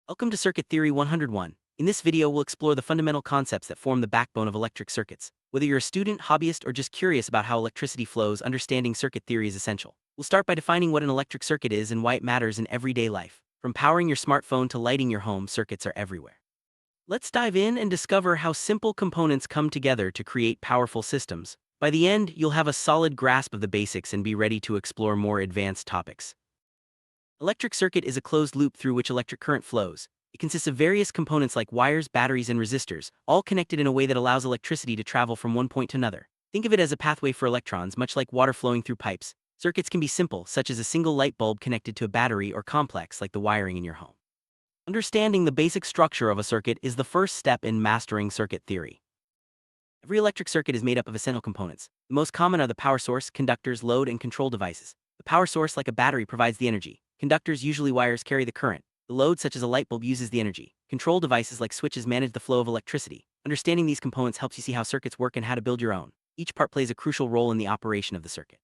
Welcome to Circuit Theory 101. In this video, we'll explore the fundamental concepts that form the backbone of electric circuits. Whether you're a student, hobbyist, or just curious about how electricity flows, understanding circuit theory is essential. We'll start by defining what an electric circuit is and why it matters in everyday life. From powering your smartphone to lighting your home, circuits are everywhere. Let's dive in and discover how simple components come together to create powerful systems. By the end, you'll have a solid grasp of the basics and be ready to explore more advanced topics. Electric circuit is a closed loop through which electric current flows. It consists of various components like wires, batteries, and resistors, all connected in a way that allows electricity to travel from one point to another. Think of it as a pathway for electrons, much like water flowing through pipes. Circuits can be simple, such as a single light bulb connected to a battery, or complex, like the wiring in your home. Understanding the basic structure of a circuit is the first step in mastering circuit theory. Every electric circuit is made up of essential components. The most common are the power source, conductors, load, and control devices. The power source, like a battery, provides the energy. Conductors, usually wires, carry the current. The load, such as a light bulb, uses the energy. Control devices like switches manage the flow of electricity. Understanding these components helps you see how circuits work and how to build your own. Each part plays a crucial role in the operation of the circuit.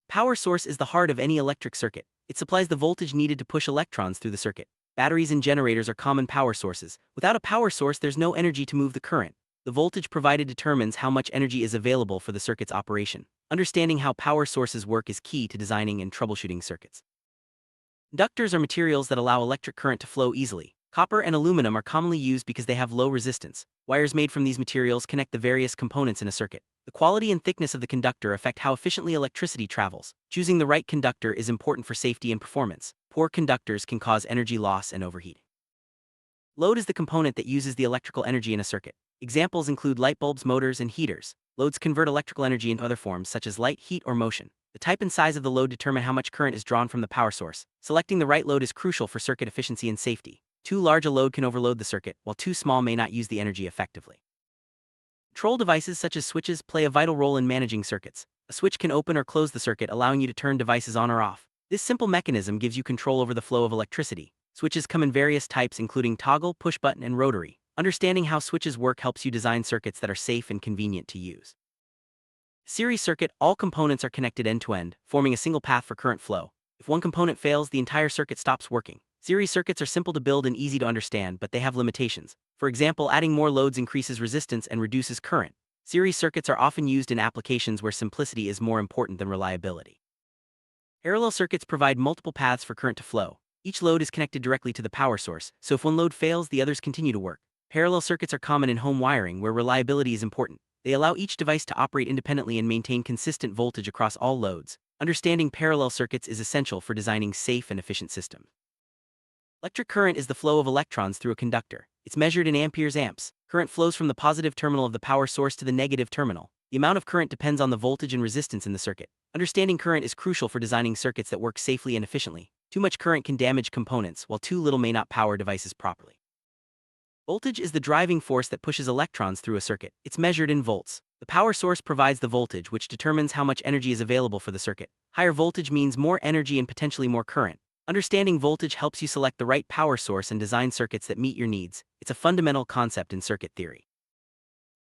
Power source is the heart of any electric circuit. It supplies the voltage needed to push electrons through the circuit. Batteries and generators are common power sources. Without a power source, there's no energy to move the current. The voltage provided determines how much energy is available for the circuit's operation. Understanding how power sources work is key to designing and troubleshooting circuits. Conductors are materials that allow electric current to flow easily. Copper and aluminum are commonly used because they have low resistance. Wires made from these materials connect the various components in a circuit. The quality and thickness of the conductor affect how efficiently electricity travels. Choosing the right conductor is important for safety and performance. Poor conductors can cause energy loss and overheat. Load is the component that uses the electrical energy in a circuit. Examples include light bulbs, motors, and heaters. Loads convert electrical energy into other forms such as light, heat, or motion. The type and size of the load determine how much current is drawn from the power source. Selecting the right load is crucial for circuit efficiency and safety. Too large a load can overload the circuit, while too small may not use the energy effectively. Control devices such as switches play a vital role in managing circuits. A switch can open or close the circuit, allowing you to turn devices on or off. This simple mechanism gives you control over the flow of electricity. Switches come in various types, including toggle, push button, and rotary. Understanding how switches work helps you design circuits that are safe and convenient to use. Series circuit, all components are connected end-to-end, forming a single path for current flow. If one component fails, the entire circuit stops working. Series circuits are simple to build and easy to understand, but they have limitations. For example, adding more loads increases resistance and reduces current. Series circuits are often used in applications where simplicity is more important than reliability. Parallel circuits provide multiple paths for current to flow. Each load is connected directly to the power source, so if one load fails, the others continue to work. Parallel circuits are common in home wiring, where reliability is important. They allow each device to operate independently and maintain consistent voltage across all loads. Understanding parallel circuits is essential for designing safe and efficient systems. Electric current is the flow of electrons through a conductor. It's measured in amperes/amps. Current flows from the positive terminal of the power source to the negative terminal. The amount of current depends on the voltage and resistance in the circuit. Understanding current is crucial for designing circuits that work safely and efficiently. Too much current can damage components, while too little may not power devices properly. Voltage is the driving force that pushes electrons through a circuit. It's measured in volts. The power source provides the voltage, which determines how much energy is available for the circuit. Higher voltage means more energy and potentially more current. Understanding voltage helps you select the right power source and design circuits that meet your needs. It's a fundamental concept in circuit theory.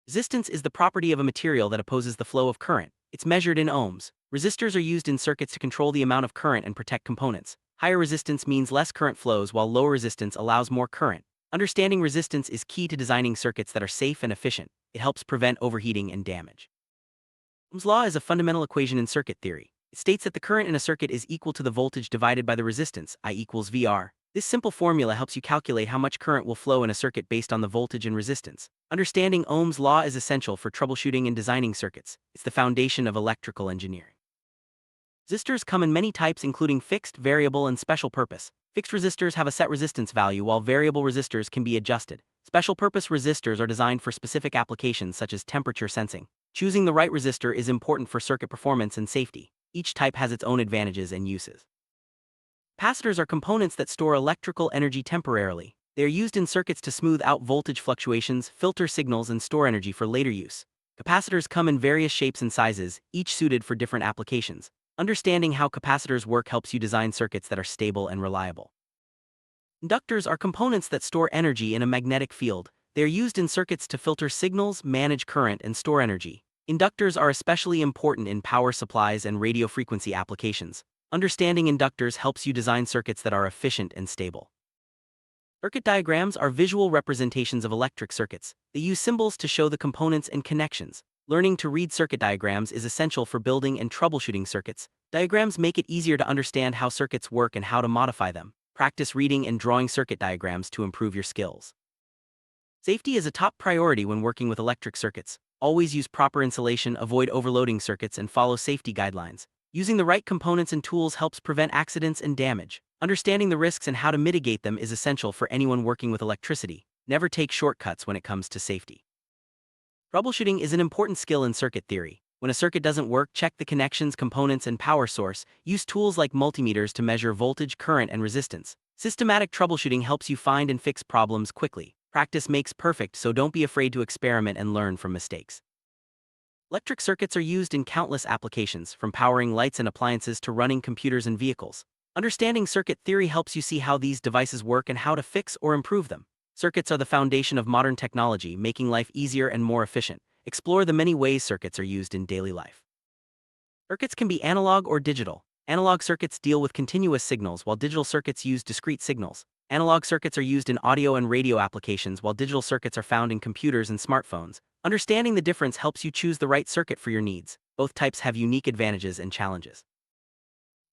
Resistance is the property of a material that opposes the flow of current. It's measured in ohms. Resistors are used in circuits to control the amount of current and protect components. Higher resistance means less current flows, while lower resistance allows more current. Understanding resistance is key to designing circuits that are safe and efficient. It helps prevent overheating and damage. Ohm's law is a fundamental equation in circuit theory. It states that the current in a circuit is equal to the voltage divided by the resistance, I equals VR. This simple formula helps you calculate how much current will flow in a circuit based on the voltage and resistance. Understanding Ohm's law is essential for troubleshooting and designing circuits. It's the foundation of electrical engineering. Resistors come in many types, including fixed, variable, and special purpose. Fixed resistors have a set resistance value, while variable resistors can be adjusted. Special purpose resistors are designed for specific applications such as temperature sensing. Choosing the right resistor is important for circuit performance and safety. Each type has its own advantages and uses. Capacitors are components that store electrical energy temporarily. They are used in circuits to smooth out voltage fluctuations, filter signals, and store energy for later use. Capacitors come in various shapes and sizes, each suited for different applications. Understanding how capacitors work helps you design circuits that are stable and reliable. Inductors are components that store energy in a magnetic field. They are used in circuits to filter signals, manage current, and store energy. Inductors are especially important in power supplies and radio frequency applications. Understanding inductors helps you design circuits that are efficient and stable. Circuit diagrams are visual representations of electric circuits. They use symbols to show the components and connections. Learning to read circuit diagrams is essential for building and troubleshooting circuits. Diagrams make it easier to understand how circuits work and how to modify them. Practice reading and drawing circuit diagrams to improve your skills. Safety is a top priority when working with electric circuits. Always use proper insulation, avoid overloading circuits, and follow safety guidelines. Using the right components and tools helps prevent accidents and damage. Understanding the risks and how to mitigate them is essential for anyone working with electricity. Never take shortcuts when it comes to safety. Troubleshooting is an important skill in circuit theory. When a circuit doesn't work, check the connections, components, and power source. Use tools like multimeters to measure voltage, current, and resistance. Systematic troubleshooting helps you find and fix problems quickly. Practice makes perfect, so don't be afraid to experiment and learn from mistakes. Electric circuits are used in countless applications, from powering lights and appliances to running computers and vehicles. Understanding circuit theory helps you see how these devices work and how to fix or improve them. Circuits are the foundation of modern technology, making life easier and more efficient. Explore the many ways circuits are used in daily life. Circuits can be analog or digital. Analog circuits deal with continuous signals, while digital circuits use discrete signals. Analog circuits are used in audio and radio applications, while digital circuits are found in computers and smartphones. Understanding the difference helps you choose the right circuit for your needs. Both types have unique advantages and challenges.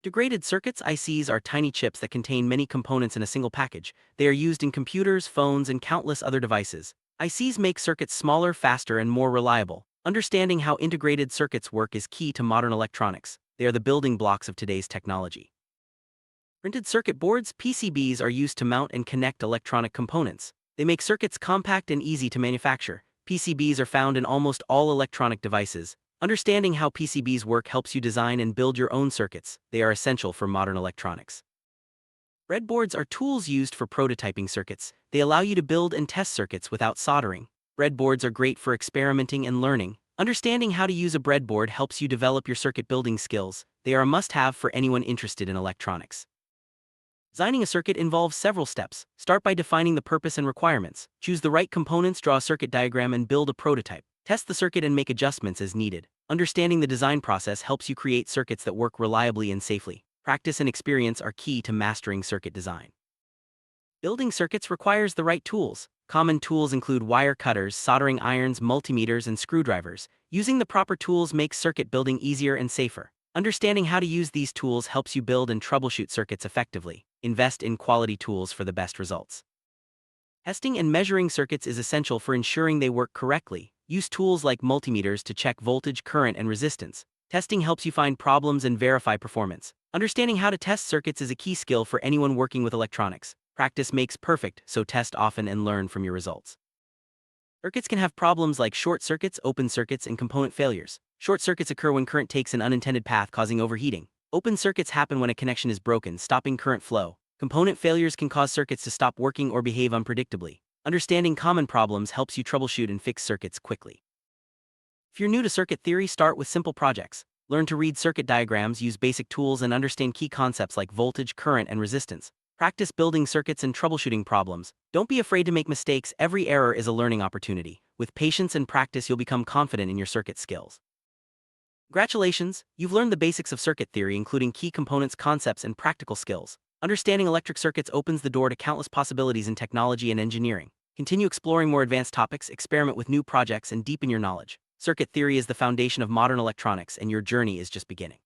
Integrated circuits (ICs) are tiny chips that contain many components in a single package. They are used in computers, phones, and countless other devices. ICs make circuits smaller, faster, and more reliable. Understanding how integrated circuits work is key to modern electronics. They are the building blocks of today's technology. Printed circuit boards (PCBs) are used to mount and connect electronic components. They make circuits compact and easy to manufacture. PCBs are found in almost all electronic devices. Understanding how PCBs work helps you design and build your own circuits. They are essential for modern electronics. Breadboards are tools used for prototyping circuits. They allow you to build and test circuits without soldering. Breadboards are great for experimenting and learning. Understanding how to use a breadboard helps you develop your circuit building skills. They are a must-have for anyone interested in electronics. Designing a circuit involves several steps. Start by defining the purpose and requirements. Choose the right components, draw a circuit diagram, and build a prototype. Test the circuit and make adjustments as needed. Understanding the design process helps you create circuits that work reliably and safely. Practice and experience are key to mastering circuit design. Building circuits requires the right tools. Common tools include wire cutters, soldering irons, multimeters, and screwdrivers. Using the proper tools makes circuit building easier and safer. Understanding how to use these tools helps you build and troubleshoot circuits effectively. Invest in quality tools for the best results. Testing and measuring circuits is essential for ensuring they work correctly. Use tools like multimeters to check voltage, current, and resistance. Testing helps you find problems and verify performance. Understanding how to test circuits is a key skill for anyone working with electronics. Practice makes perfect, so test often and learn from your results. Circuits can have problems like short circuits, open circuits, and component failures. Short circuits occur when current takes an unintended path, causing overheating. Open circuits happen when a connection is broken, stopping current flow. Component failures can cause circuits to stop working or behave unpredictably. Understanding common problems helps you troubleshoot and fix circuits quickly. If you're new to circuit theory, start with simple projects. Learn to read circuit diagrams, use basic tools, and understand key concepts like voltage, current, and resistance. Practice building circuits and troubleshooting problems. Don't be afraid to make mistakes. Every error is a learning opportunity. With patience and practice, you'll become confident in your circuit skills. Congratulations, you've learned the basics of circuit theory, including key components, concepts, and practical skills. Understanding electric circuits opens the door to countless possibilities in technology and engineering. Continue exploring more advanced topics, experiment with new projects, and deepen your knowledge. Circuit theory is the foundation of modern electronics, and your journey is just beginning.